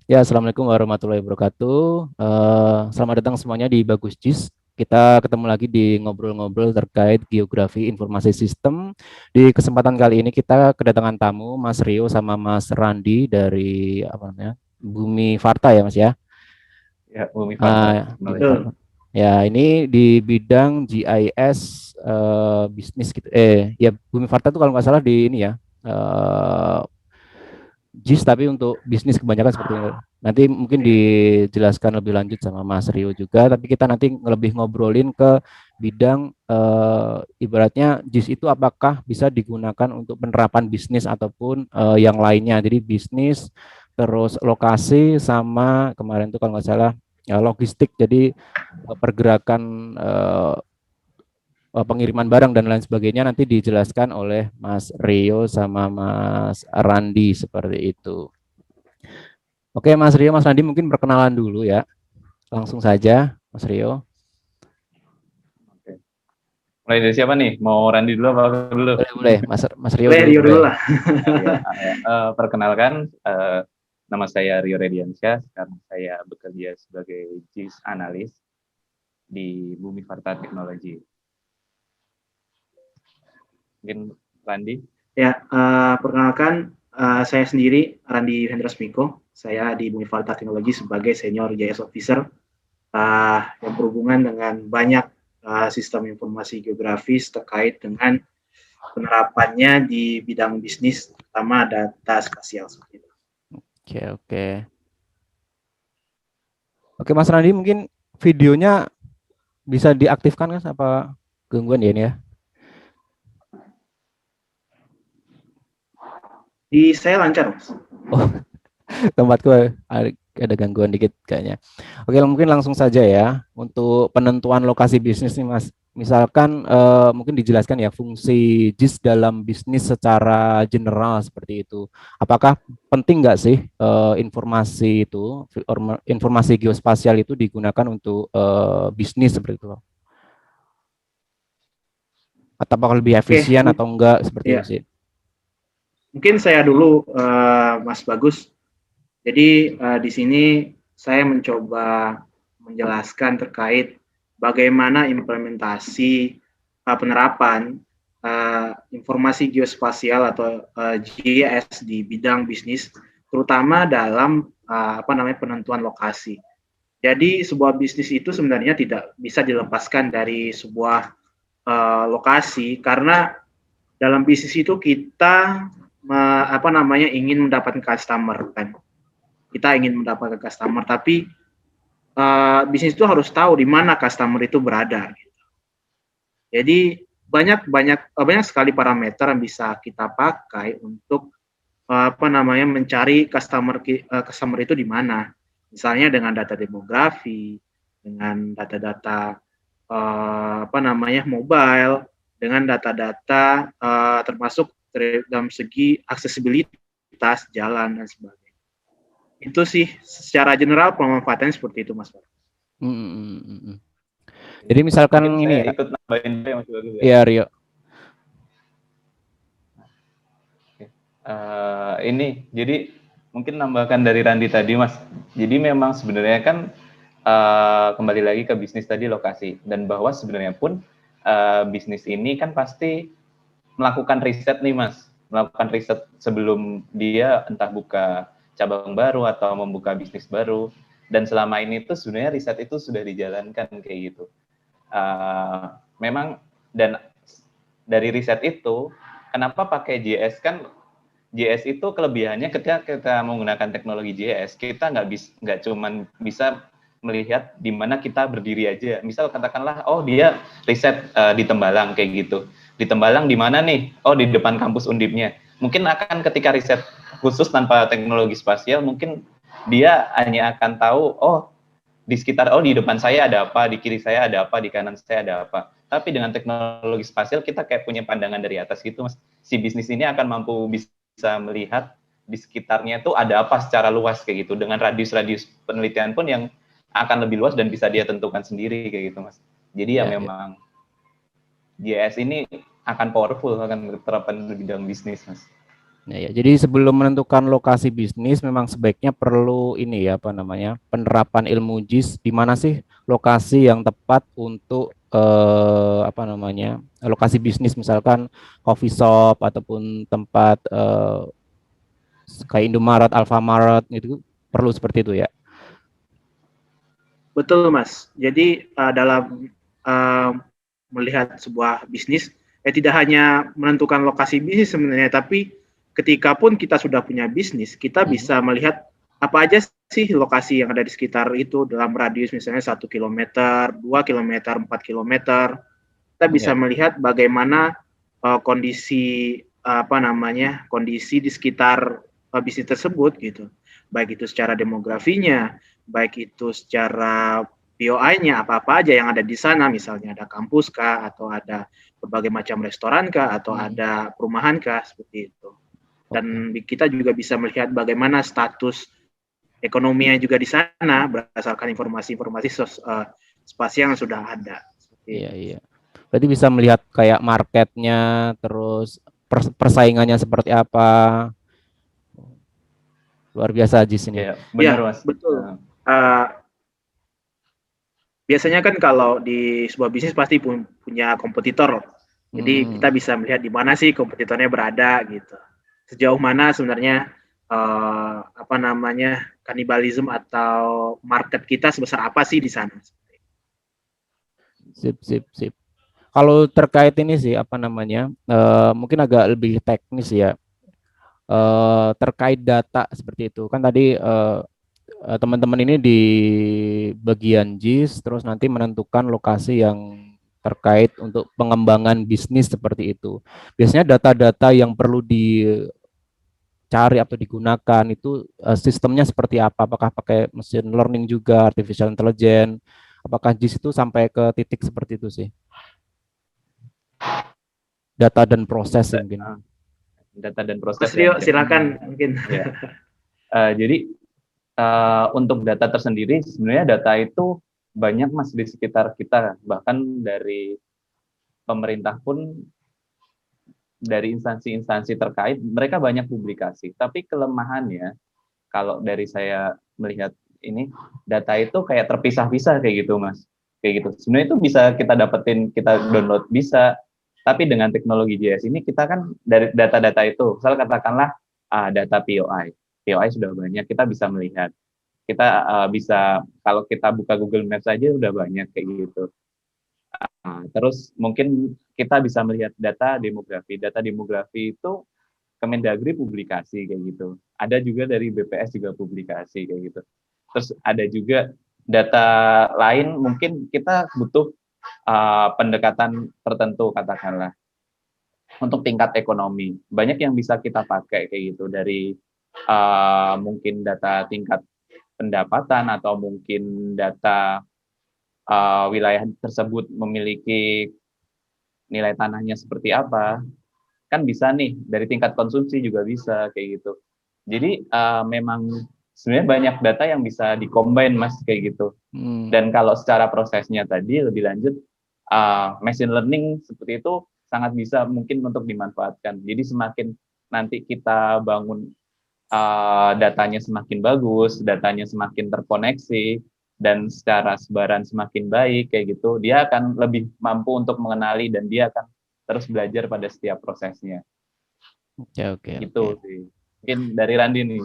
Ya, Assalamualaikum warahmatullahi wabarakatuh. Selamat datang semuanya di Bagus Jis. Kita ketemu lagi di ngobrol-ngobrol terkait geografi informasi sistem. Di kesempatan kali ini kita kedatangan tamu Mas Rio sama Mas Randi dari apa namanya? Bumi Varta ya, Mas ya. Ya, Bumi Farta Bumi Technology. Varta. Betul. Ya, ini di bidang GIS bisnis gitu. Ya Bumi Varta itu kalau nggak salah di ini ya. eh, JIS tapi untuk bisnis kebanyakan seperti itu. Nanti mungkin Iya. dijelaskan lebih lanjut sama Mas Rio juga, tapi kita nanti lebih ngobrolin ke bidang ibaratnya JIS itu apakah bisa digunakan untuk penerapan bisnis ataupun yang lainnya. Jadi bisnis, terus lokasi sama kemarin itu kalau nggak salah ya, logistik. Jadi pergerakan pengiriman barang dan lain sebagainya nanti dijelaskan oleh Mas Rio sama Mas Randi seperti itu. Oke, Mas Rio, Mas Randi mungkin perkenalan dulu ya. Langsung saja, Mas Rio. Oke. Mulai dari siapa nih? Mau Randy dulu apa aku dulu? Boleh, boleh. Mas Rio Boleh dulu Rio dulu boleh. lah. Ya. Perkenalkan, nama saya Rio Rediansyah. Sekarang saya bekerja sebagai JIS analis di Bumi Farta Technology. Mungkin Randy? Ya, perkenalkan saya sendiri Randi Hendra Smiko. Saya di Bumi Farta Teknologi sebagai Senior JS Officer yang berhubungan dengan banyak sistem informasi geografis terkait dengan penerapannya di bidang bisnis, terutama data spasial seperti itu. Oke, oke. Oke, Mas Randi mungkin videonya bisa diaktifkan kan apa gangguan ya ini ya? Di saya lancar, Mas. Oh, tempatku ada gangguan dikit kayaknya. Oke, mungkin langsung saja ya untuk penentuan lokasi bisnis nih Mas. Misalkan mungkin dijelaskan ya fungsi JIS dalam bisnis secara general seperti itu. Apakah penting nggak sih informasi itu, informasi geospasial itu digunakan untuk bisnis seperti itu? Atau apakah lebih Oke, efisien atau enggak seperti itu ya. sih? Mungkin saya dulu, Mas Bagus. Jadi di sini saya mencoba menjelaskan terkait bagaimana implementasi penerapan informasi geospasial atau GIS di bidang bisnis, terutama dalam penentuan lokasi. Jadi sebuah bisnis itu sebenarnya tidak bisa dilepaskan dari sebuah lokasi karena dalam bisnis itu kita ingin mendapatkan customer kan, kita ingin mendapatkan customer, tapi bisnis itu harus tahu di mana customer itu berada. Jadi banyak sekali parameter yang bisa kita pakai untuk mencari customer itu di mana. Misalnya dengan data demografi, dengan data-data mobile, dengan data-data termasuk dalam segi aksesibilitas jalan dan sebagainya. Itu sih secara general pemanfaatannya seperti itu, Mas. Hmm, hmm, hmm, hmm. Jadi misalkan Mungkin ini saya ya, ikut nambahin dulu ya Mas Bagus ya. ya Rio. Ini jadi mungkin nambahkan dari Randi tadi Mas. Jadi memang sebenarnya kan kembali lagi ke bisnis tadi lokasi dan bahwa sebenarnya pun bisnis ini kan pasti melakukan riset nih Mas, melakukan riset sebelum dia entah buka cabang baru atau membuka bisnis baru dan selama ini tuh sebenarnya riset itu sudah dijalankan kayak gitu. Memang dan dari riset itu kenapa pakai JS kan JS itu kelebihannya ketika kita menggunakan teknologi JS kita nggak cuman bisa melihat di mana kita berdiri aja. Misal katakanlah, oh dia riset di Tembalang kayak gitu. Di Tembalang di mana nih? Oh di depan kampus Undipnya. Mungkin akan ketika riset khusus tanpa teknologi spasial, mungkin dia hanya akan tahu, oh di sekitar, oh di depan saya ada apa, di kiri saya ada apa, di kanan saya ada apa. Tapi dengan teknologi spasial kita kayak punya pandangan dari atas gitu, Mas. Si bisnis ini akan mampu bisa melihat di sekitarnya itu ada apa secara luas kayak gitu dengan radius-radius penelitian pun yang akan lebih luas dan bisa dia tentukan sendiri kayak gitu Mas. Jadi ya Ya, ya. memang GIS ini akan powerful akan terapkan di bidang bisnis Mas. Ya, ya. Jadi sebelum menentukan lokasi bisnis memang sebaiknya perlu ini ya apa namanya penerapan ilmu JIS di mana sih lokasi yang tepat untuk apa namanya lokasi bisnis misalkan coffee shop ataupun tempat kayak Indomaret, Alfamart gitu perlu seperti itu ya. Betul, Mas. Jadi dalam uh, melihat sebuah bisnis, tidak hanya menentukan lokasi bisnis sebenarnya, tapi ketika pun kita sudah punya bisnis, kita bisa melihat apa aja sih lokasi yang ada di sekitar itu dalam radius misalnya 1 kilometer, 2 kilometer, 4 kilometer. Kita bisa melihat bagaimana kondisi apa namanya kondisi di sekitar bisnis tersebut gitu, baik itu secara demografinya, baik itu secara POI-nya apa-apa aja yang ada di sana, misalnya ada kampus kah, atau ada berbagai macam restoran kah, atau ada perumahan kah, seperti itu. Dan kita juga bisa melihat bagaimana status ekonominya juga di sana berdasarkan informasi-informasi spasial yang sudah ada. Iya, iya. Berarti bisa melihat kayak marketnya, terus persaingannya seperti apa. Luar biasa di sini. Ya, benar, ya, Mas. Betul. Biasanya kan kalau di sebuah bisnis pasti punya kompetitor. Jadi kita bisa melihat di mana sih kompetitornya berada gitu. Sejauh mana sebenarnya apa namanya kanibalisme atau market kita sebesar apa sih di sana. Sip, sip, sip. Kalau terkait ini sih apa namanya, mungkin agak lebih teknis ya. Terkait data seperti itu kan tadi teman-teman ini di bagian JIS terus nanti menentukan lokasi yang terkait untuk pengembangan bisnis seperti itu. Biasanya data-data yang perlu dicari atau digunakan itu sistemnya seperti apa? Apakah pakai machine learning juga, artificial intelligence? Apakah JIS itu sampai ke titik seperti itu sih? Data dan proses mungkin. Data dan proses. Mas Rio, silakan mungkin. Ya. Jadi untuk data tersendiri sebenarnya data itu banyak Mas di sekitar kita, bahkan dari pemerintah pun, dari instansi-instansi terkait mereka banyak publikasi. Tapi kelemahannya kalau dari saya melihat ini data itu kayak terpisah-pisah kayak gitu Mas, kayak gitu. Sebenarnya itu bisa kita dapetin, kita download bisa, tapi dengan teknologi JS ini kita kan dari data-data itu, misal katakanlah data POI sudah banyak, kita bisa melihat, kita bisa kalau kita buka Google Maps saja udah banyak kayak gitu. Terus mungkin kita bisa melihat data demografi itu Kemendagri publikasi kayak gitu. Ada juga dari BPS juga publikasi kayak gitu. Terus ada juga data lain mungkin kita butuh pendekatan tertentu katakanlah untuk tingkat ekonomi. Banyak yang bisa kita pakai kayak gitu dari mungkin data tingkat pendapatan atau mungkin data wilayah tersebut memiliki nilai tanahnya seperti apa. Kan bisa nih dari tingkat konsumsi juga bisa kayak gitu. Jadi memang sebenarnya banyak data yang bisa dikombin Mas kayak gitu. Dan kalau secara prosesnya tadi lebih lanjut, machine learning seperti itu sangat bisa mungkin untuk dimanfaatkan. Jadi semakin nanti kita bangun datanya semakin bagus, datanya semakin terkoneksi, dan secara sebaran semakin baik kayak gitu, dia akan lebih mampu untuk mengenali dan dia akan terus belajar pada setiap prosesnya. Oke. Gitu sih. Mungkin dari Randi nih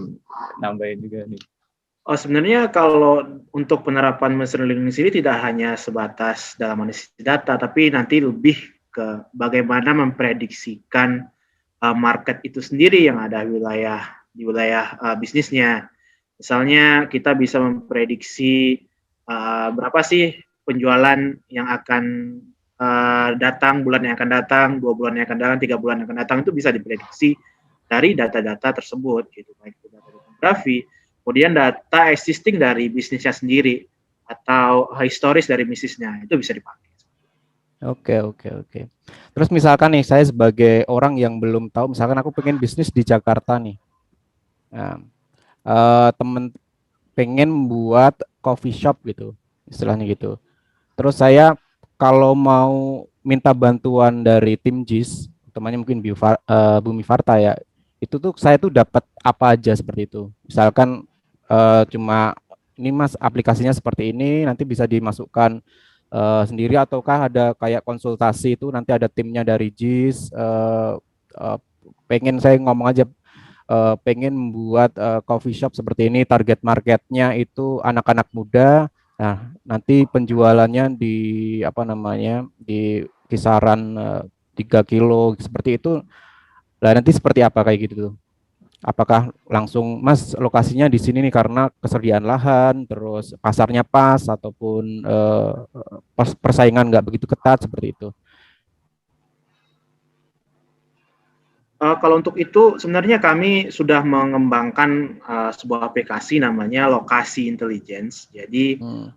nambahin juga nih. Sebenarnya kalau untuk penerapan machine learning sendiri tidak hanya sebatas dalam analisis data, tapi nanti lebih ke bagaimana memprediksikan market itu sendiri yang ada di wilayah bisnisnya. Misalnya kita bisa memprediksi berapa sih penjualan yang akan datang, bulan yang akan datang, 2 bulan yang akan datang, 3 bulan yang akan datang, itu bisa diprediksi dari data-data tersebut, gitu, baik itu data demografi, kemudian data existing dari bisnisnya sendiri atau historis dari bisnisnya, itu bisa dipakai. Oke. Terus misalkan nih saya sebagai orang yang belum tahu, misalkan aku pengen bisnis di Jakarta nih, nah, temen pengen buat coffee shop gitu, istilahnya gitu. Terus saya kalau mau minta bantuan dari tim JIS, temannya mungkin Bumi Farta ya, itu tuh saya tuh dapat apa aja seperti itu. Misalkan cuma ini Mas aplikasinya seperti ini, nanti bisa dimasukkan sendiri ataukah ada kayak konsultasi itu nanti ada timnya dari JIS pengen saya ngomong aja pengen membuat coffee shop seperti ini, target marketnya itu anak-anak muda. Nah, nanti penjualannya di apa namanya di kisaran 3 kilo seperti itu. Lah nanti seperti apa kayak gitu tuh? Apakah langsung Mas lokasinya di sini nih karena kesediaan lahan, terus pasarnya pas ataupun persaingan nggak begitu ketat seperti itu? Kalau untuk itu sebenarnya kami sudah mengembangkan sebuah aplikasi namanya Lokasi Intelligence. Jadi Hmm.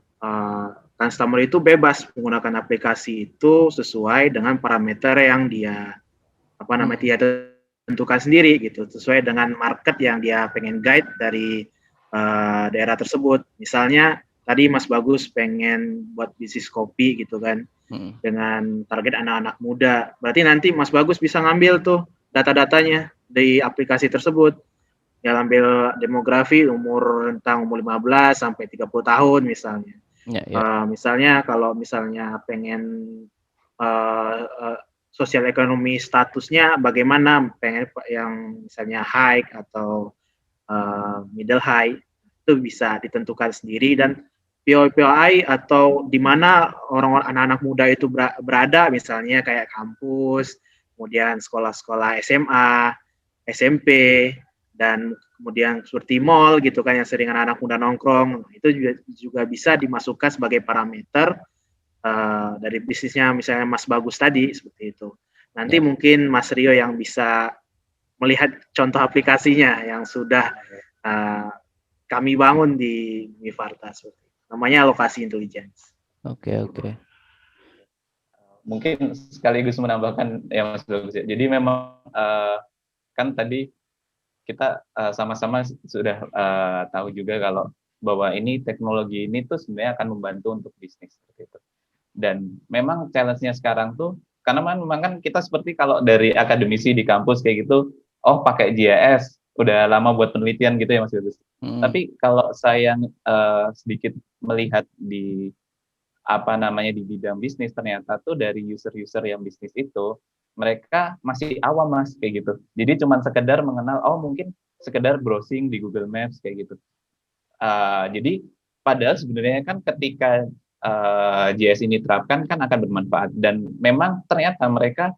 customer itu bebas menggunakan aplikasi itu sesuai dengan parameter yang dia dia tentukan sendiri gitu, sesuai dengan market yang dia pengen guide dari daerah tersebut. Misalnya tadi Mas Bagus pengen buat bisnis kopi gitu kan, dengan target anak-anak muda. Berarti nanti Mas Bagus bisa ngambil tuh data-datanya di aplikasi tersebut. Ya ambil demografi umur 15 sampai 30 tahun misalnya. Ya, ya. Misalnya kalau misalnya pengen sosial ekonomi statusnya bagaimana, pengen yang misalnya high atau middle high, itu bisa ditentukan sendiri. Dan POI atau di mana orang-orang anak-anak muda itu berada, misalnya kayak kampus, kemudian sekolah-sekolah SMA, SMP, dan kemudian seperti mall gitu kan yang sering anak-anak muda nongkrong, itu juga bisa dimasukkan sebagai parameter dari bisnisnya misalnya Mas Bagus tadi seperti itu. Nanti mungkin Mas Rio yang bisa melihat contoh aplikasinya yang sudah kami bangun di Mifarta, namanya Lokasi Intelligence. Oke. Mungkin sekaligus menambahkan ya Mas Bagus ya. Jadi memang kan tadi kita sama-sama sudah tahu juga kalau bahwa ini teknologi ini tuh sebenarnya akan membantu untuk bisnis seperti itu. Dan memang challenge-nya sekarang tuh karena memang kan kita seperti kalau dari akademisi di kampus kayak gitu, oh pakai GIS, udah lama buat penelitian gitu ya Mas Bagus. Tapi kalau saya sedikit melihat di di bidang bisnis, ternyata tuh dari user-user yang bisnis itu mereka masih awam Mas kayak gitu. Jadi cuma sekedar mengenal, oh mungkin sekedar browsing di Google Maps kayak gitu. Jadi padahal sebenarnya kan ketika JS ini terapkan kan akan bermanfaat, dan memang ternyata mereka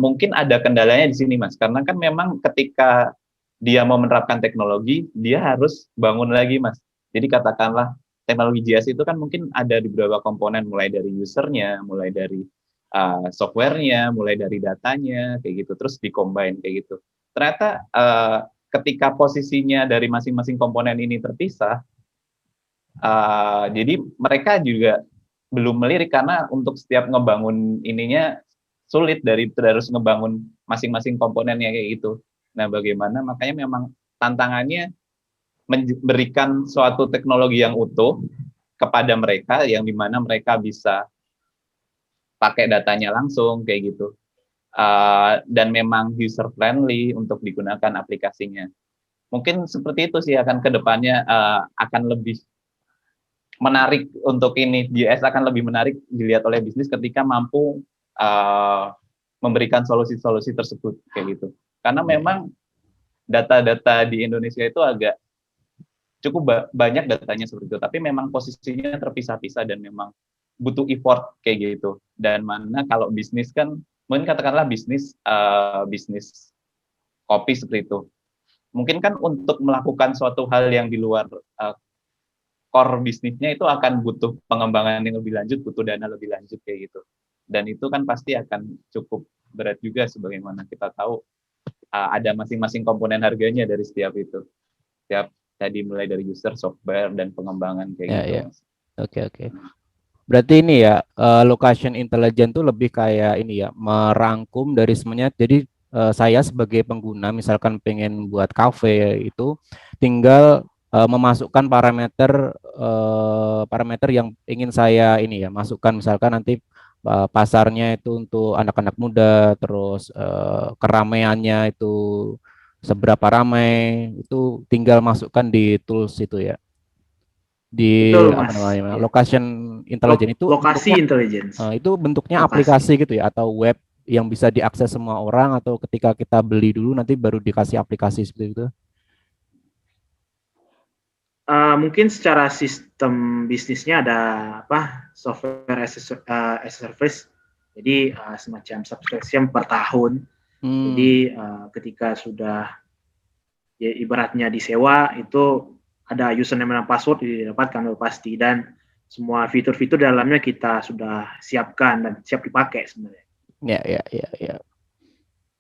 mungkin ada kendalanya di sini Mas, karena kan memang ketika dia mau menerapkan teknologi dia harus bangun lagi Mas. Jadi katakanlah teknologi JS itu kan mungkin ada di beberapa komponen, mulai dari usernya, mulai dari softwarenya, mulai dari datanya kayak gitu, terus di-combine kayak gitu. Ternyata ketika posisinya dari masing-masing komponen ini terpisah, jadi mereka juga belum melirik karena untuk setiap ngebangun ininya sulit dari terus ngebangun masing-masing komponennya kayak gitu. Nah, bagaimana makanya memang tantangannya memberikan suatu teknologi yang utuh kepada mereka yang dimana mereka bisa pakai datanya langsung kayak gitu. Dan memang user friendly untuk digunakan aplikasinya. Mungkin seperti itu sih akan kedepannya akan lebih menarik untuk ini. JS akan lebih menarik dilihat oleh bisnis ketika mampu memberikan solusi-solusi tersebut kayak gitu. Karena memang data-data di Indonesia itu agak cukup banyak datanya seperti itu, tapi memang posisinya terpisah-pisah dan memang butuh effort kayak gitu. Dan mana kalau bisnis kan mungkin katakanlah bisnis kopi seperti itu. Mungkin kan untuk melakukan suatu hal yang di luar core bisnisnya itu akan butuh pengembangan yang lebih lanjut, butuh dana lebih lanjut kayak gitu. Dan itu kan pasti akan cukup berat juga, sebagaimana kita tahu ada masing-masing komponen harganya dari setiap itu. Setiap tadi mulai dari user, software, dan pengembangan kayak gitu. Ya. Oke. Berarti ini ya location intelligence tuh lebih kayak ini ya, merangkum dari semuanya. Jadi saya sebagai pengguna misalkan pengen buat cafe itu tinggal memasukkan parameter yang ingin saya ini ya masukkan, misalkan nanti pasarnya itu untuk anak-anak muda, terus keramaiannya itu seberapa ramai, itu tinggal masukkan di tools itu ya, di Betul, apa Mas. namanya, Ya. location intelligence itu Lokasi bentuknya intelligence. itu bentuknya Lokasi. aplikasi gitu ya, atau web yang bisa diakses semua orang, atau ketika kita beli dulu nanti baru dikasih aplikasi seperti itu. Mungkin secara sistem bisnisnya ada apa software as a service, jadi semacam subscription per tahun. Hmm, Jadi ketika sudah ya, ibaratnya disewa itu ada username dan password didapatkan pasti, dan semua fitur-fitur dalamnya kita sudah siapkan dan siap dipakai sebenarnya. ya, ya, ya, ya.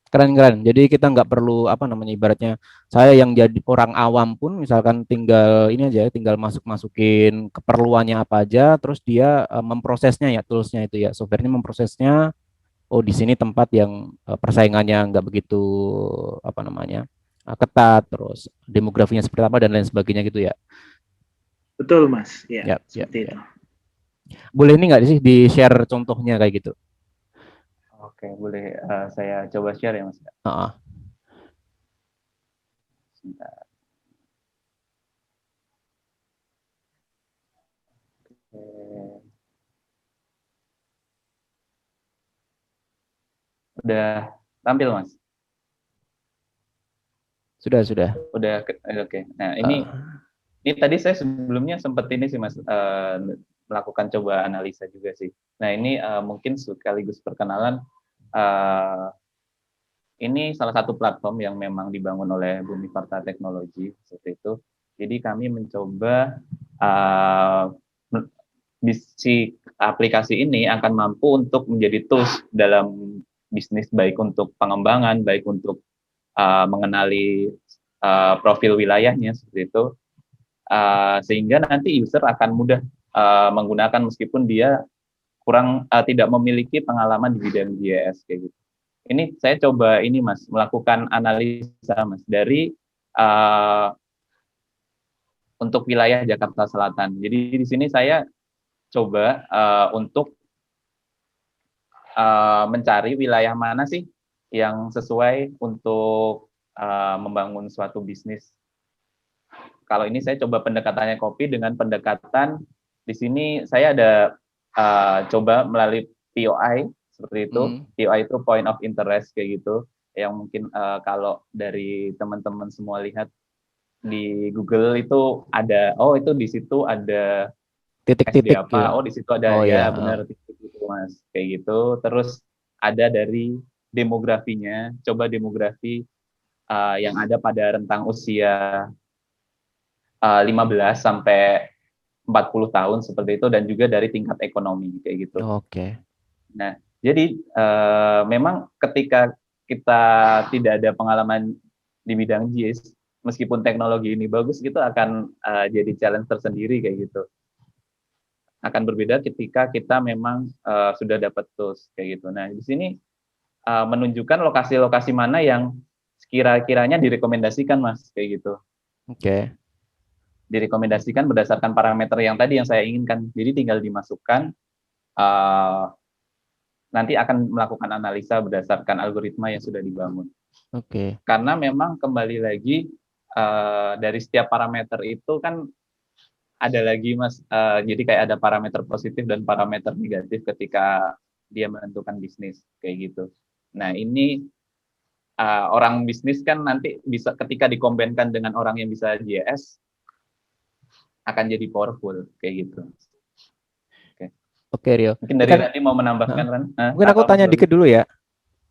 Keren-keren. Jadi kita nggak perlu apa namanya, ibaratnya saya yang jadi orang awam pun misalkan tinggal ini aja, tinggal masukin keperluannya apa aja, terus dia memprosesnya ya, toolsnya itu ya, softwarenya memprosesnya. Oh, di sini tempat yang persaingannya nggak begitu apa namanya, ketat, terus demografinya seperti apa dan lain sebagainya gitu ya. Betul, Mas. Ya, Ya, ya, seperti ya. itu. Boleh ini nggak sih di share contohnya kayak gitu? Oke, boleh saya coba share ya Mas. Heeh. Sebentar. Oke. Udah tampil Mas? Sudah, sudah. Oke. Nah, Eh, ini tadi saya sebelumnya sempat ini sih Mas, melakukan coba analisa juga sih. Nah, ini mungkin sekaligus perkenalan, eee, ini salah satu platform yang memang dibangun oleh Bumi Varta Teknologi, seperti itu. Jadi kami mencoba, eee, si aplikasi ini akan mampu untuk menjadi tools dalam bisnis, baik untuk pengembangan, baik untuk, mengenali, profil wilayahnya, seperti itu. Sehingga nanti user akan mudah menggunakan meskipun dia tidak memiliki pengalaman di bidang GIS kayak gitu. Ini saya coba ini Mas, melakukan analisa Mas dari uh, untuk wilayah Jakarta Selatan. Jadi di sini saya coba untuk mencari wilayah mana sih yang sesuai untuk membangun suatu bisnis. Kalau ini saya coba pendekatannya kopi dengan pendekatan di sini saya ada coba melalui POI seperti itu. POI itu point of interest kayak gitu. Yang mungkin kalau dari teman-teman semua lihat di Google itu ada, oh itu di situ ada SD titik-titik gitu. apa, oh di situ ada Oh ya ya. benar titik itu Mas kayak gitu. Terus ada dari demografinya, coba demografi yang ada pada rentang usia 15 sampai 40 tahun seperti itu, dan juga dari tingkat ekonomi kayak gitu. Oke. Nah, jadi memang ketika kita tidak ada pengalaman di bidang GIS, meskipun teknologi ini bagus, gitu akan jadi challenge tersendiri kayak gitu. Akan berbeda ketika kita memang sudah dapat tools kayak gitu. Nah, di sini menunjukkan lokasi-lokasi mana yang sekira-kiranya direkomendasikan Mas kayak gitu. Oke. Direkomendasikan berdasarkan parameter yang tadi yang saya inginkan. Jadi tinggal dimasukkan, nanti akan melakukan analisa berdasarkan algoritma yang sudah dibangun. Oke. Karena memang kembali lagi dari setiap parameter itu kan ada lagi Mas, jadi kayak ada parameter positif dan parameter negatif ketika dia menentukan bisnis kayak gitu. Nah ini orang bisnis kan nanti bisa ketika dikombinkan dengan orang yang bisa GIS akan jadi powerful kayak gitu. Oke, Rio. Mungkin Ini dari kan Randy mau menambahkan Ran? mungkin aku Atau Mas tanya Doli? dikit dulu ya.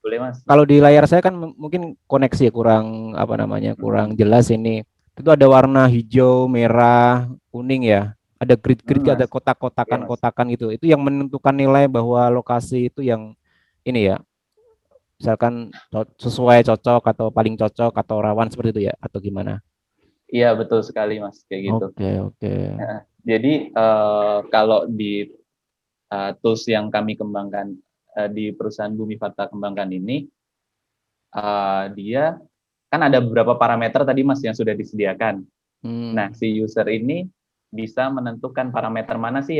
Boleh Mas. Kalau di layar saya kan mungkin koneksi ya kurang apa namanya, kurang jelas ini. Itu ada warna hijau, merah, kuning ya. Ada grid-grid, ada Mas. Iya, Mas. kotakan-kotakan gitu. Itu yang menentukan nilai bahwa lokasi itu yang ini ya. Misalkan sesuai, cocok, atau paling cocok, atau rawan seperti itu ya, atau gimana? Iya, betul sekali Mas, kayak gitu. Oke, oke. Jadi kalau di tools yang kami kembangkan di perusahaan Bumi Varta kembangkan ini, dia kan ada beberapa parameter tadi Mas yang sudah disediakan. Nah, si user ini bisa menentukan parameter mana sih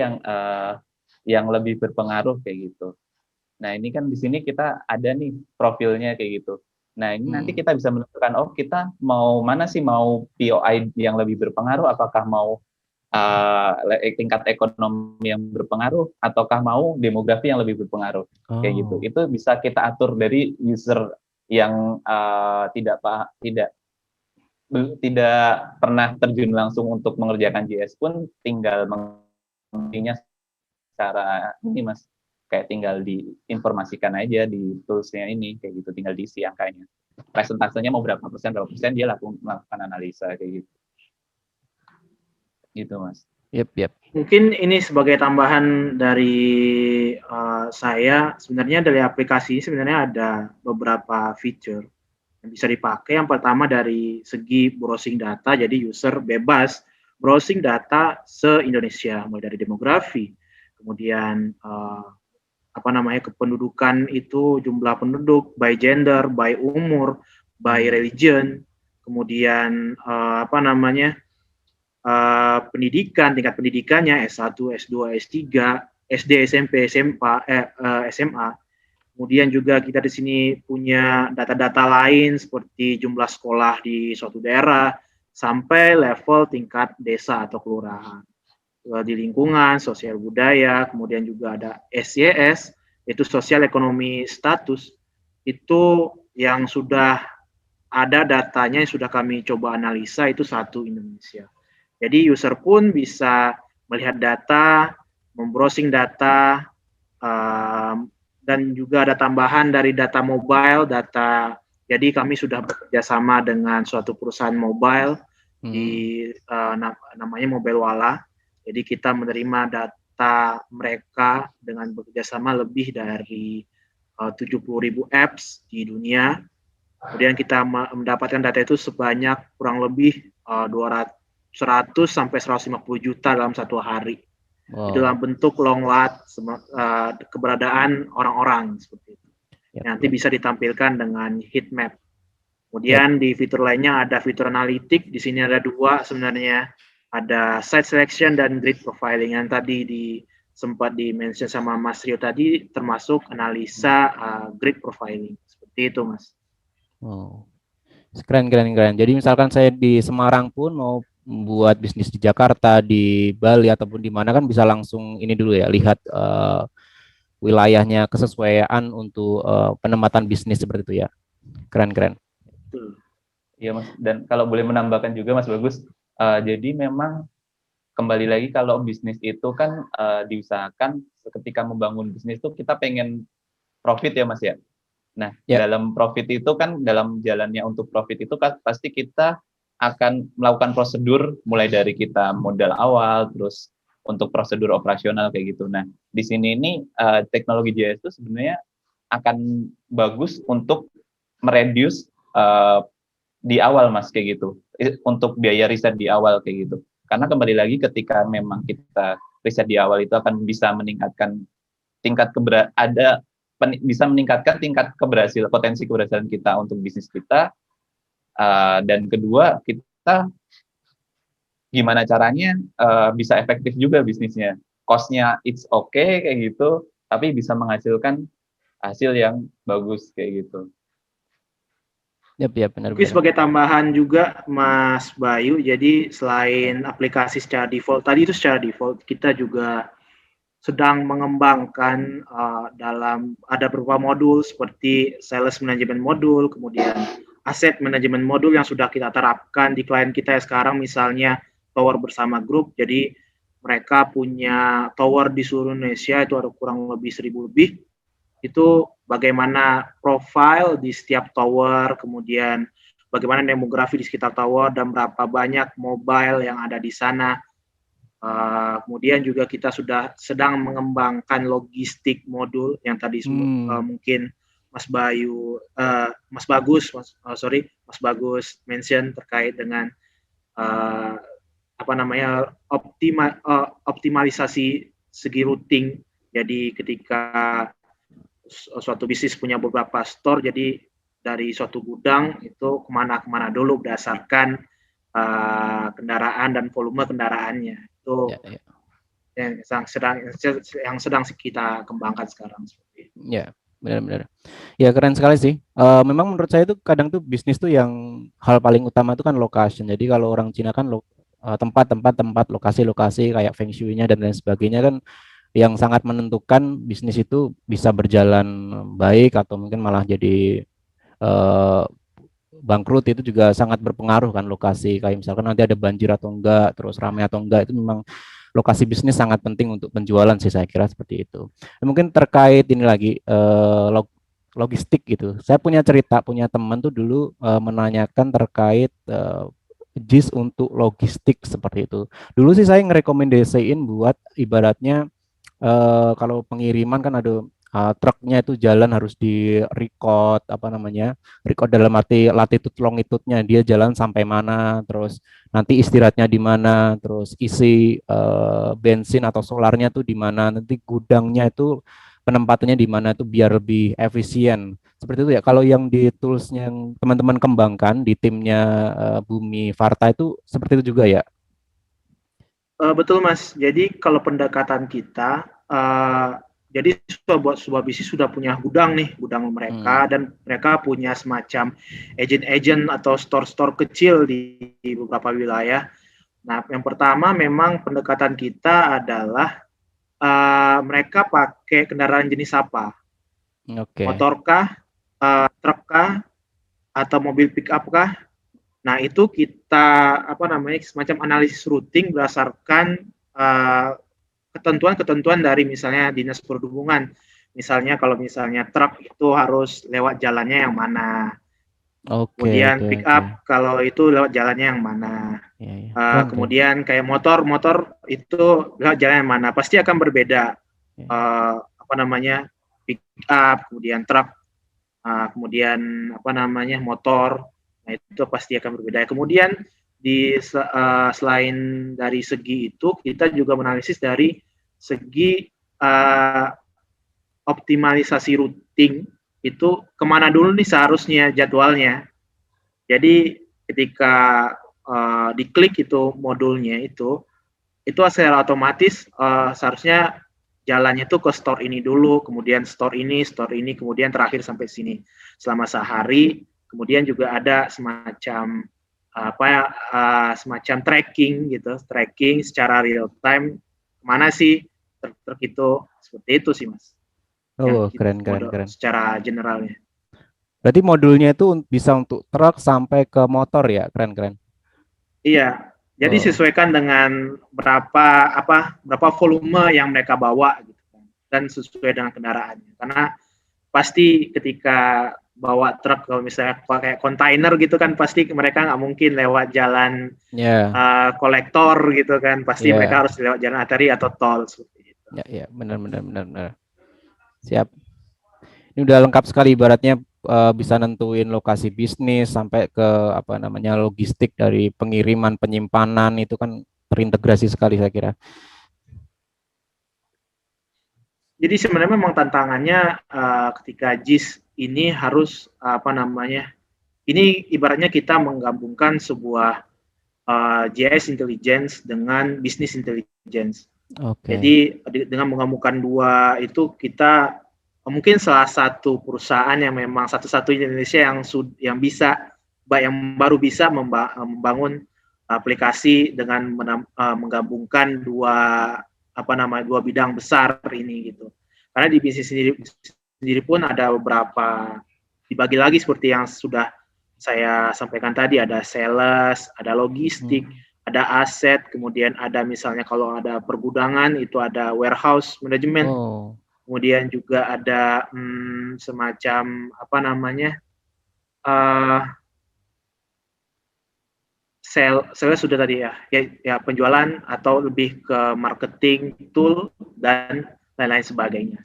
yang lebih berpengaruh kayak gitu. Nah, ini kan di sini kita ada nih profilnya kayak gitu. Nah, ini nanti Hmm. kita bisa menentukan, oh kita mau mana sih, mau POI yang lebih berpengaruh, apakah mau tingkat ekonomi yang berpengaruh, ataukah mau demografi yang lebih berpengaruh, kayak gitu. Oh. Itu bisa kita atur dari user yang tidak pernah terjun langsung untuk mengerjakan JS pun tinggal mengertinya secara ini Mas, kayak tinggal diinformasikan aja di toolsnya ini, kayak gitu, tinggal diisi angkanya. Presentasenya mau berapa persen dia melakukan analisa kayak gitu. Gitu Mas. Yep. Mungkin ini sebagai tambahan dari saya, sebenarnya dari aplikasi sebenarnya ada beberapa fitur yang bisa dipakai. Yang pertama dari segi browsing data, jadi user bebas browsing data se-Indonesia, mulai dari demografi, kemudian kependudukan itu, jumlah penduduk, by gender, by umur, by religion, kemudian pendidikan, tingkat pendidikannya S1, S2, S3, SD, SMP, SMA. Kemudian juga kita di sini punya data-data lain seperti jumlah sekolah di suatu daerah sampai level tingkat desa atau kelurahan. Di lingkungan, sosial budaya, kemudian juga ada SYS, yaitu sosial ekonomi status. Itu yang sudah ada datanya yang sudah kami coba analisa itu satu Indonesia. Jadi user pun bisa melihat data, membrowsing data, dan juga ada tambahan dari data mobile, data. Jadi kami sudah bekerja sama dengan suatu perusahaan mobile di namanya Mobile Wala. Jadi kita menerima data mereka dengan bekerja sama lebih dari 70.000 apps di dunia. Kemudian kita mendapatkan data itu sebanyak kurang lebih 100 sampai 150 juta dalam satu hari. Wow. Itu dalam bentuk long lat keberadaan orang-orang seperti itu. Nanti bisa ditampilkan dengan heat map. Kemudian di fitur lainnya ada fitur analitik. Di sini ada dua sebenarnya. Ada site selection dan grid profiling. Yang tadi sempat di-mention sama Mas Rio tadi, termasuk analisa grid profiling. Seperti itu, Mas. Oh. Keren. Jadi misalkan saya di Semarang pun mau buat bisnis di Jakarta, di Bali ataupun di mana kan bisa langsung ini dulu ya, lihat wilayahnya, kesesuaian untuk penempatan bisnis seperti itu ya. Keren. Iya Mas, dan kalau boleh menambahkan juga Mas Bagus, jadi memang kembali lagi kalau bisnis itu kan diusahakan ketika membangun bisnis itu kita pengen profit ya Mas ya. Nah, dalam profit itu kan, dalam jalannya untuk profit itu kan pasti kita akan melakukan prosedur mulai dari kita modal awal, terus untuk prosedur operasional kayak gitu. Nah, di sini ini teknologi JS itu sebenarnya akan bagus untuk mereduce di awal Mas kayak gitu, untuk biaya riset di awal kayak gitu. Karena kembali lagi ketika memang kita riset di awal itu akan bisa meningkatkan bisa meningkatkan potensi keberhasilan kita untuk bisnis kita, dan kedua kita gimana caranya bisa efektif juga bisnisnya, cost-nya it's okay kayak gitu, tapi bisa menghasilkan hasil yang bagus kayak gitu. Benar. Mungkin sebagai tambahan juga Mas Bayu, jadi selain aplikasi secara default tadi, itu secara default kita juga sedang mengembangkan ada beberapa modul seperti sales management modul, kemudian asset management modul yang sudah kita terapkan di klien kita sekarang, misalnya Tower Bersama Group. Jadi mereka punya tower di seluruh Indonesia, itu ada kurang lebih 1.000 lebih. Itu bagaimana profile di setiap tower, kemudian bagaimana demografi di sekitar tower, dan berapa banyak mobile yang ada di sana. Kemudian juga kita sudah sedang mengembangkan logistik modul yang tadi mungkin Mas Bagus mention terkait dengan optimalisasi segi routing. Jadi ketika suatu bisnis punya beberapa store, jadi dari suatu gudang itu kemana dulu berdasarkan kendaraan dan volume kendaraannya. Itu yang sedang kita kembangkan sekarang. Ya, benar-benar. Ya keren sekali sih. Memang menurut saya itu kadang tuh bisnis tuh yang hal paling utama itu kan location. Jadi kalau orang Cina kan tempat-tempat lokasi-lokasi kayak feng shui-nya dan lain sebagainya kan yang sangat menentukan bisnis itu bisa berjalan baik atau mungkin malah jadi eh, bangkrut. Itu juga sangat berpengaruh kan lokasi, kayak misalkan nanti ada banjir atau enggak, terus ramai atau enggak, itu memang lokasi bisnis sangat penting untuk penjualan sih, saya kira seperti itu. Mungkin terkait ini lagi logistik gitu, saya punya cerita, punya teman tuh dulu menanyakan terkait JIS untuk logistik seperti itu. Dulu sih saya ngerekomendasiin buat ibaratnya kalau pengiriman kan ada truknya itu jalan harus di record apa namanya, record dalam arti latitude longitude-nya dia jalan sampai mana, terus nanti istirahatnya di mana, terus isi bensin atau solarnya tuh di mana, nanti gudangnya itu penempatannya di mana tuh biar lebih efisien seperti itu ya. Kalau yang di tools yang teman-teman kembangkan di timnya Bumi Varta itu seperti itu juga ya. Betul Mas. Jadi kalau pendekatan kita, jadi sebuah bisnis sudah punya gudang nih, gudang mereka, dan mereka punya semacam agent-agent atau store-store kecil di beberapa wilayah. Nah, yang pertama memang pendekatan kita adalah mereka pakai kendaraan jenis apa? Oke. Motorkah, trukkah, atau mobil pick up kah? Nah, itu kita semacam analisis routing berdasarkan ketentuan-ketentuan dari misalnya Dinas Perhubungan. Misalnya kalau misalnya truk itu harus lewat jalannya yang mana. Oke, Kemudian oke, pick oke. up kalau itu lewat jalannya yang mana. Ya, ya. Keren, keren. Kemudian kayak motor itu lewat jalan yang mana. Pasti akan berbeda. Ya. Pick up, kemudian truk, kemudian motor. Nah, itu pasti akan berbeda. Kemudian selain dari segi itu, kita juga menganalisis dari segi optimalisasi routing itu kemana dulu nih seharusnya jadwalnya. Jadi ketika diklik itu modulnya itu secara otomatis seharusnya jalannya itu ke store ini dulu, kemudian store ini, kemudian terakhir sampai sini selama sehari. Kemudian juga ada semacam semacam tracking gitu, tracking secara real time mana sih truk itu, seperti itu sih Mas. Oh, keren, keren, keren. Secara generalnya. Berarti modulnya itu bisa untuk truk sampai ke motor ya, keren, keren. Iya, jadi sesuaikan dengan berapa volume yang mereka bawa gitu kan, dan sesuai dengan kendaraannya. Karena pasti ketika bawa truk, kalau misalnya pakai kontainer gitu kan, pasti mereka nggak mungkin lewat jalan kolektor gitu kan, pasti mereka harus lewat jalan arteri atau tol seperti itu. Ya, benar. Siap. Ini udah lengkap sekali ibaratnya, bisa nentuin lokasi bisnis sampai ke logistik dari pengiriman, penyimpanan, itu kan terintegrasi sekali saya kira. Jadi sebenarnya memang tantangannya ketika JIS ini harus ini ibaratnya kita menggabungkan sebuah GIS intelligence dengan business intelligence. Jadi dengan menggabungkan dua itu, kita mungkin salah satu perusahaan yang memang satu-satunya di Indonesia yang baru bisa membangun aplikasi dengan menggabungkan dua bidang besar ini gitu. Karena di bisnis sendiri pun ada beberapa dibagi lagi seperti yang sudah saya sampaikan tadi, ada sales, ada logistik, ada aset, kemudian ada misalnya kalau ada pergudangan itu ada warehouse management, kemudian juga ada semacam sales sudah tadi ya penjualan atau lebih ke marketing tool dan lain-lain sebagainya.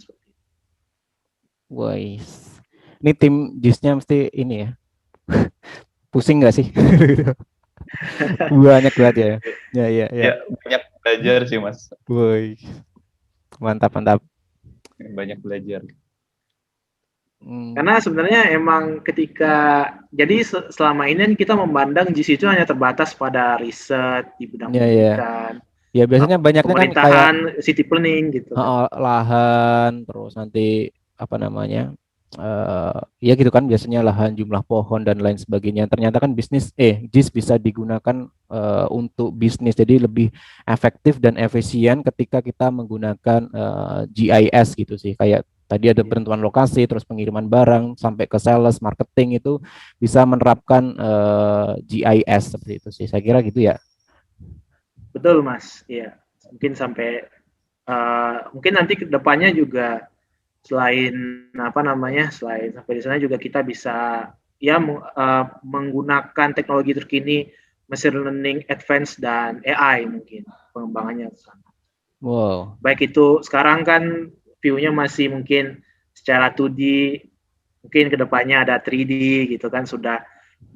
Wah, ini tim JIS-nya mesti ini ya, pusing nggak sih? Banyak banget ya. Ya, banyak belajar sih Mas. Woi, mantap. Banyak belajar. Karena sebenarnya emang jadi selama ini kita memandang JIS itu hanya terbatas pada riset di bidang pendidikan. Ya biasanya banyaknya kan pemerintahan, city planning gitu. Lahan, terus nanti apa namanya, ya gitu kan, biasanya lahan, jumlah pohon dan lain sebagainya. Ternyata kan JIS bisa digunakan untuk bisnis, jadi lebih efektif dan efisien ketika kita menggunakan GIS gitu sih. Kayak tadi ada penentuan lokasi, terus pengiriman barang sampai ke sales, marketing itu bisa menerapkan GIS seperti itu sih. Saya kira gitu ya. Betul Mas, iya. Mungkin sampai mungkin nanti ke depannya juga selain selain sampai di sana juga kita bisa ya menggunakan teknologi terkini, machine learning advance dan AI mungkin pengembangannya. Wow. Baik itu sekarang kan view-nya masih mungkin secara 2D, mungkin kedepannya ada 3D gitu kan, sudah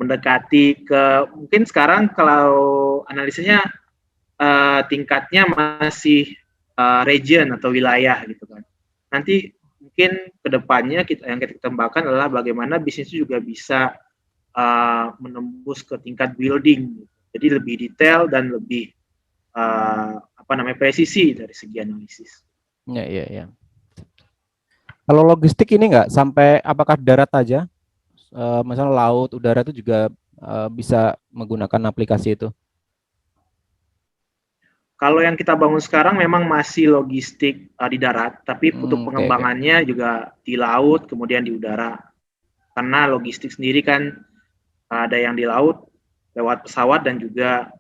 mendekati ke mungkin sekarang kalau analisisnya tingkatnya masih region atau wilayah gitu kan. Nanti mungkin kedepannya yang kita kembangkan adalah bagaimana bisnis itu juga bisa menembus ke tingkat building, jadi lebih detail dan lebih presisi dari segi analisis. Ya. Kalau logistik ini nggak sampai apakah darat aja? Misalnya laut, udara itu juga bisa menggunakan aplikasi itu. Kalau yang kita bangun sekarang memang masih logistik di darat, tapi untuk pengembangannya juga di laut, kemudian di udara. Karena logistik sendiri kan ada yang di laut lewat pesawat dan juga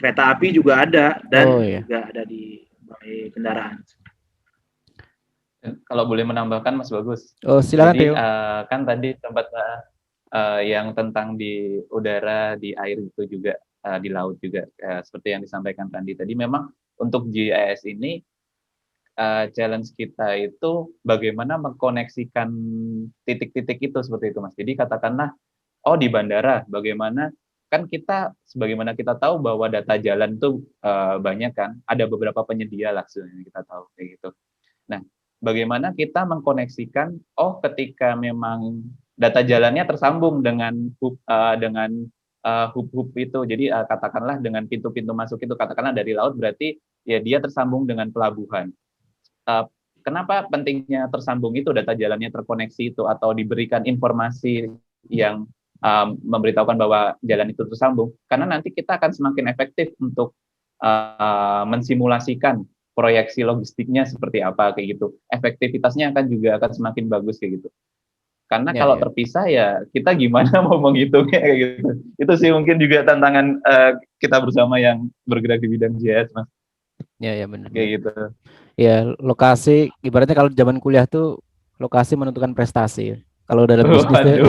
kereta api juga ada dan juga ada di kendaraan. Kalau boleh menambahkan Mas Bagus. Silakan. Jadi kan tadi sempat yang tentang di udara, di air itu juga, di laut juga, seperti yang disampaikan Randi tadi. Memang untuk GIS ini challenge kita itu bagaimana mengkoneksikan titik-titik itu seperti itu Mas. Jadi katakanlah di bandara, bagaimana kan sebagaimana kita tahu bahwa data jalan tuh banyak kan, ada beberapa penyedia lah sebenarnya kita tahu kayak gitu. Nah, bagaimana kita mengkoneksikan ketika memang data jalannya tersambung dengan hub itu, jadi katakanlah dengan pintu-pintu masuk itu, katakanlah dari laut berarti ya dia tersambung dengan pelabuhan. Kenapa pentingnya tersambung itu, data jalannya terkoneksi itu, atau diberikan informasi yang memberitahukan bahwa jalan itu tersambung, karena nanti kita akan semakin efektif untuk mensimulasikan proyeksi logistiknya seperti apa kayak gitu. Efektivitasnya akan semakin bagus kayak gitu. Karena kalau terpisah ya kita gimana mau menghitungnya kayak gitu. Itu sih mungkin juga tantangan kita bersama yang bergerak di bidang GIS, Mas. Ya benar. Kayak gitu. Ya, lokasi ibaratnya kalau zaman kuliah tuh lokasi menentukan prestasi. Kalau dalam bisnis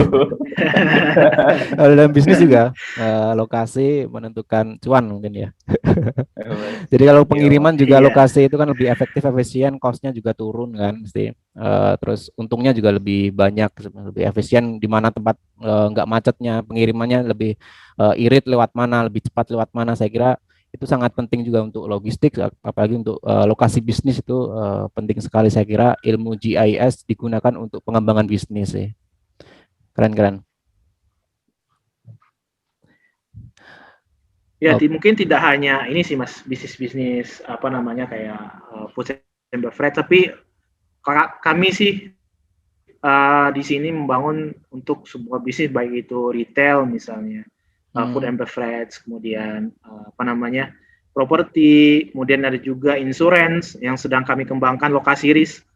kalau dalam bisnis juga lokasi menentukan cuan mungkin ya. Jadi kalau pengiriman juga lokasi itu kan lebih efektif, efisien, cost-nya juga turun kan mesti. Terus untungnya juga lebih banyak, lebih efisien di mana tempat nggak macetnya, pengirimannya lebih irit lewat mana, lebih cepat lewat mana. Saya kira itu sangat penting juga untuk logistik, apalagi untuk lokasi bisnis itu penting sekali. Saya kira ilmu GIS digunakan untuk pengembangan bisnis sih. Keren. Ya, mungkin tidak hanya ini sih Mas, bisnis-bisnis kayak food and beverage, tapi kami sih di sini membangun untuk sebuah bisnis, baik itu retail misalnya, food and beverage, kemudian properti, kemudian ada juga insurance yang sedang kami kembangkan, lokasi risk.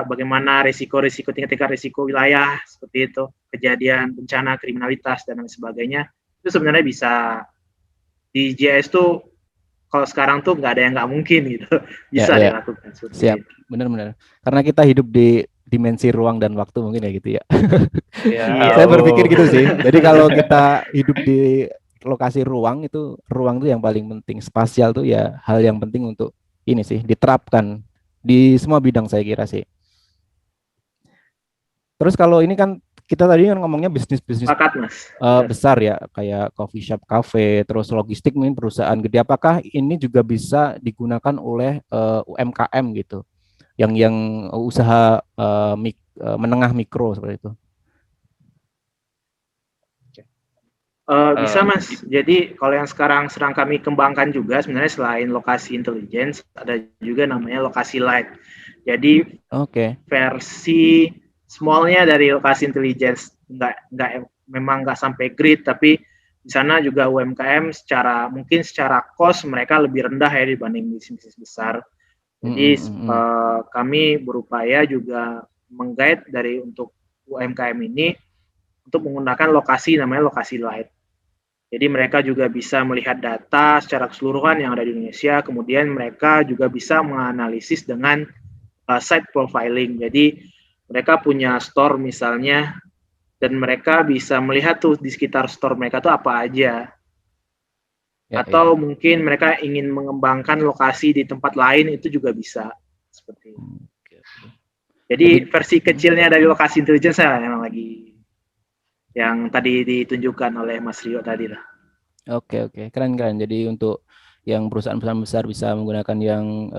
Bagaimana risiko-risiko ketika risiko wilayah seperti itu, kejadian bencana, kriminalitas dan lain sebagainya, itu sebenarnya bisa di GIS tuh kalau sekarang tuh nggak ada yang nggak mungkin gitu, bisa dilakukan. Siap, benar-benar. Karena kita hidup di dimensi ruang dan waktu mungkin ya gitu ya. Saya berpikir gitu sih. Jadi kalau kita hidup di lokasi ruang tuh yang paling penting. Spasial tuh ya hal yang penting untuk ini sih diterapkan di semua bidang saya kira sih. Terus kalau ini kan kita tadi kan ngomongnya bisnis besar ya, kayak coffee shop, cafe, terus logistik mungkin perusahaan gede. Apakah ini juga bisa digunakan oleh UMKM gitu, yang usaha menengah mikro seperti itu? Bisa Mas. Jadi kalau yang sekarang sedang kami kembangkan juga sebenarnya selain lokasi intelligence, ada juga namanya lokasi light. Jadi Oke. versi smallnya dari lokasi intelligence memang nggak sampai grid, tapi di sana juga UMKM mungkin secara cost mereka lebih rendah ya dibanding bisnis besar. Jadi kami berupaya juga meng-guide untuk UMKM ini untuk menggunakan lokasi namanya lokasi light. Jadi mereka juga bisa melihat data secara keseluruhan yang ada di Indonesia, kemudian mereka juga bisa menganalisis dengan site profiling. Jadi mereka punya store misalnya, dan mereka bisa melihat tuh di sekitar store mereka tuh apa aja. Atau mungkin mereka ingin mengembangkan lokasi di tempat lain, itu juga bisa. Seperti itu. Jadi versi kecilnya dari lokasi intelligence memang lagi yang tadi ditunjukkan oleh Mas Rio tadi lah. Oke, keren. Jadi untuk yang perusahaan-perusahaan besar bisa menggunakan yang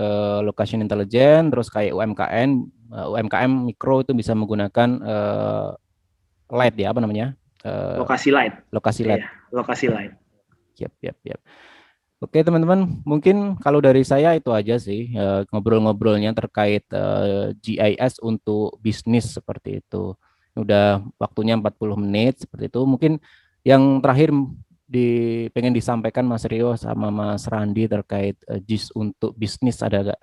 location intelligence, terus kayak UMKM mikro itu bisa menggunakan light ya, apa namanya? Lokasi light. Lokasi light. Lokasi light. Yap. Oke teman-teman, mungkin kalau dari saya itu aja sih ngobrol-ngobrolnya terkait GIS untuk bisnis seperti itu. Udah waktunya 40 menit seperti itu. Mungkin yang terakhir pengen disampaikan Mas Rio sama Mas Randi terkait GIS untuk bisnis ada gak?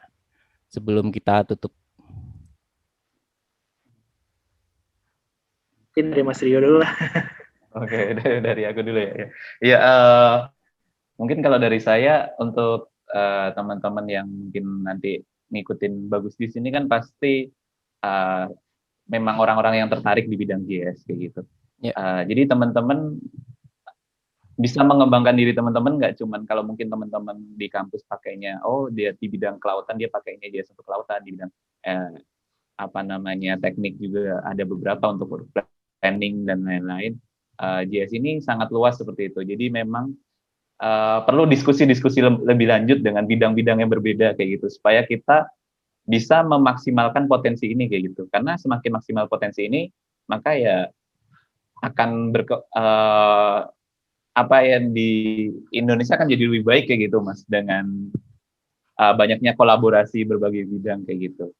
Sebelum kita tutup. Mungkin dari Mas Rio dulu lah. Oke, dari aku dulu ya. Ya, mungkin kalau dari saya untuk teman-teman yang mungkin nanti ngikutin Bagus di sini kan pasti memang orang-orang yang tertarik di bidang GIS kayak gitu. Jadi teman-teman bisa mengembangkan diri teman-teman, nggak cuman kalau mungkin teman-teman di kampus pakainya, dia di bidang kelautan dia pakainya GIS untuk kelautan, di bidang teknik juga ada beberapa untuk planning dan lain-lain. GIS ini sangat luas seperti itu. Jadi memang perlu diskusi-diskusi lebih lanjut dengan bidang-bidang yang berbeda kayak gitu, supaya kita bisa memaksimalkan potensi ini kayak gitu. Karena semakin maksimal potensi ini, maka ya akan apa yang di Indonesia akan jadi lebih baik kayak gitu, Mas, dengan banyaknya kolaborasi berbagai bidang kayak gitu.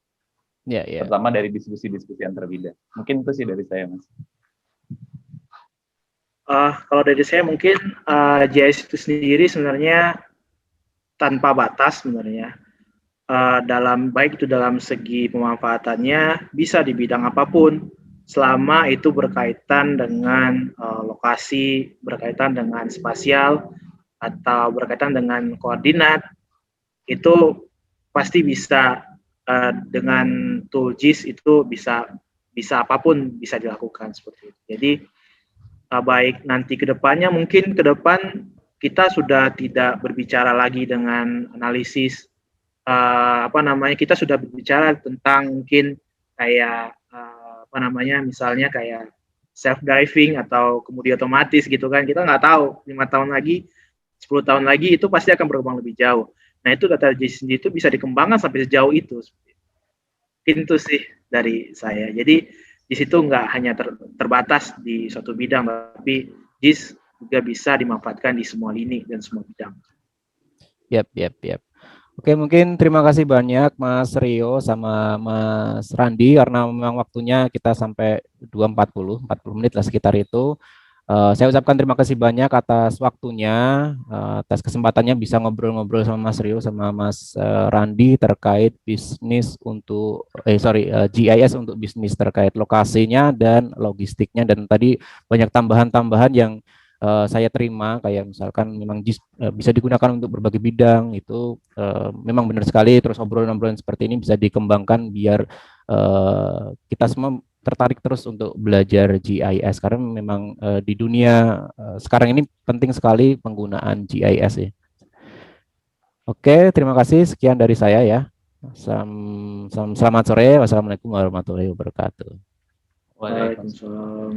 Terutama dari diskusi-diskusi antar bidang. Mungkin itu sih dari saya, Mas. Kalau dari saya mungkin GIS itu sendiri sebenarnya tanpa batas sebenarnya. Baik itu dalam segi pemanfaatannya bisa di bidang apapun, selama itu berkaitan dengan lokasi, berkaitan dengan spasial, atau berkaitan dengan koordinat, itu pasti bisa dengan tool GIS itu bisa apapun bisa dilakukan seperti itu. Jadi baik nanti ke depannya, mungkin ke depan kita sudah tidak berbicara lagi dengan analisis kita sudah berbicara tentang mungkin kayak misalnya kayak self driving atau kemudi otomatis gitu kan. Kita nggak tahu 5 tahun lagi, 10 tahun lagi itu pasti akan berkembang lebih jauh. Nah, itu data GIS itu bisa dikembangkan sampai sejauh itu. Itu sih dari saya. Jadi di situ nggak hanya terbatas di suatu bidang, tapi GIS juga bisa dimanfaatkan di semua lini dan semua bidang. Yap. Oke, mungkin terima kasih banyak Mas Rio sama Mas Randi, karena memang waktunya kita sampai 40 menit lah sekitar itu. Saya ucapkan terima kasih banyak atas waktunya, atas kesempatannya bisa ngobrol-ngobrol sama Mas Rio sama Mas Randi terkait bisnis untuk GIS untuk bisnis, terkait lokasinya dan logistiknya, dan tadi banyak tambahan-tambahan yang saya terima, kayak misalkan memang GIS bisa digunakan untuk berbagai bidang, itu memang benar sekali. Terus obrolan-obrolan seperti ini bisa dikembangkan biar kita semua tertarik terus untuk belajar GIS, karena memang di dunia sekarang ini penting sekali penggunaan GIS ya. Oke, terima kasih, sekian dari saya ya. Selamat sore. Wassalamualaikum warahmatullahi wabarakatuh. Waalaikumsalam.